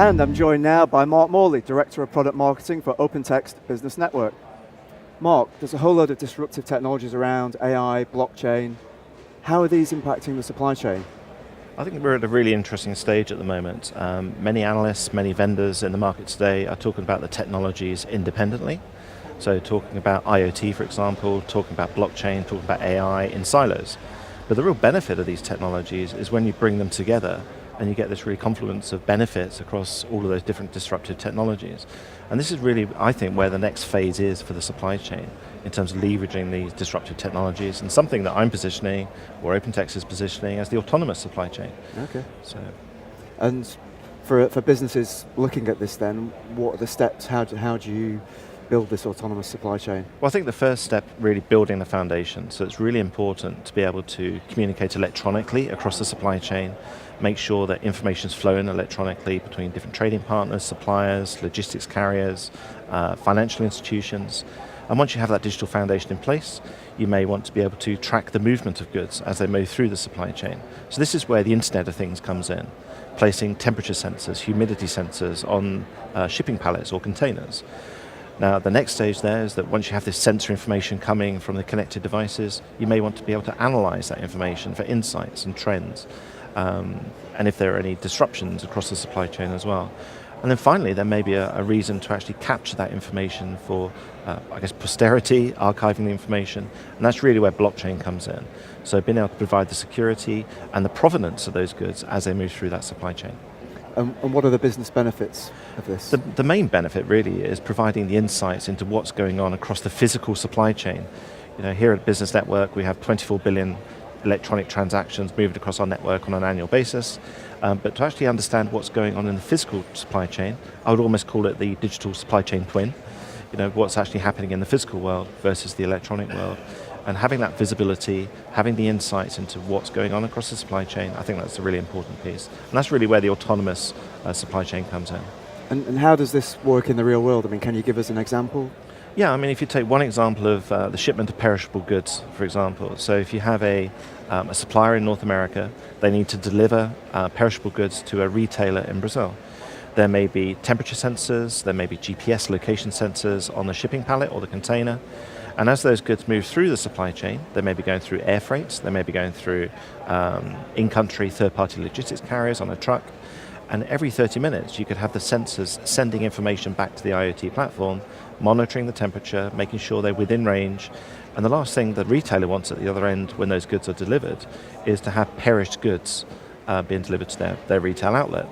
And I'm joined now by Mark Morley, Director of Product Marketing for OpenText Business Network. Mark, there's a whole load of disruptive technologies around, AI, blockchain. How are these impacting the supply chain? I think we're at a really interesting stage at the moment. Many analysts, many vendors in the market today are talking about the technologies independently. So talking about IoT, for example, talking about blockchain, talking about AI in silos. But the real benefit of these technologies is when you bring them together and you get this really confluence of benefits across all of those different disruptive technologies. And this is really, I think, where the next phase is for the supply chain in terms of leveraging these disruptive technologies, and something that I'm positioning, or OpenText is positioning, as the autonomous supply chain. Okay. So, And for businesses looking at this then, what are the steps? How do you build this autonomous supply chain? well, I think the first step, really building the foundation. So it's really important to be able to communicate electronically across the supply chain, make sure that information is flowing electronically between different trading partners, suppliers, logistics carriers, financial institutions. And once you have that digital foundation in place, you may want to be able to track the movement of goods as they move through the supply chain. So this is where the Internet of Things comes in, placing temperature sensors, humidity sensors on shipping pallets or containers. Now, the next stage there is that once you have this sensor information coming from the connected devices, you may want to be able to analyze that information for insights and trends, and if there are any disruptions across the supply chain as well. And then finally, there may be a reason to actually capture that information for, I guess, posterity, archiving the information, and that's really where blockchain comes in. So being able to provide the security and the provenance of those goods as they move through that supply chain. And what are the business benefits of this? The main benefit really is providing the insights into what's going on across the physical supply chain. You know, here at Business Network, we have 24 billion electronic transactions moving across our network on an annual basis. But to actually understand what's going on in the physical supply chain, I would almost call it the digital supply chain twin. You know, what's actually happening in the physical world versus the electronic world. And having that visibility, having the insights into what's going on across the supply chain, I think that's a really important piece. And that's really where the autonomous supply chain comes in. And how does this work in the real world? I mean, can you give us an example? Yeah, I mean, if you take one example of the shipment of perishable goods, for example. So if you have a supplier in North America, they need to deliver perishable goods to a retailer in Brazil. There may be temperature sensors, there may be GPS location sensors on the shipping pallet or the container. And as those goods move through the supply chain, they may be going through air freights, they may be going through in-country third-party logistics carriers on a truck. And every 30 minutes, you could have the sensors sending information back to the IoT platform, monitoring the temperature, making sure they're within range. And the last thing the retailer wants at the other end when those goods are delivered is to have perished goods being delivered to their retail outlet.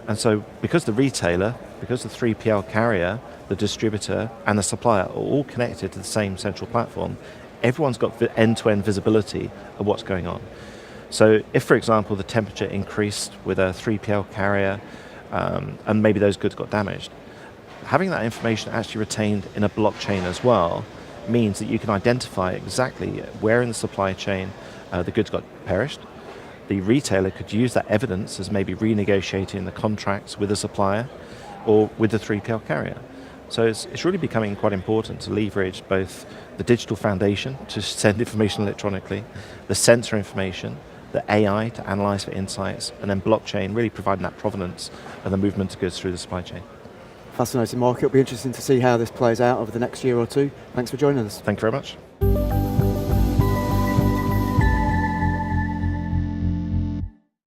And so because the retailer, because the 3PL carrier, the distributor and the supplier are all connected to the same central platform, everyone's got end-to-end visibility of what's going on. So if, for example, the temperature increased with a 3PL carrier and maybe those goods got damaged, having that information actually retained in a blockchain as well means that you can identify exactly where in the supply chain the goods got perished. The retailer could use that evidence as maybe renegotiating the contracts with the supplier or with the 3PL carrier. So it's really becoming quite important to leverage both the digital foundation to send information electronically, the sensor information, the AI to analyze for insights, and then blockchain really providing that provenance and the movement of goods through the supply chain. Fascinating, Mark. It'll be interesting to see how this plays out over the next year or two. Thanks for joining us. Thank you very much.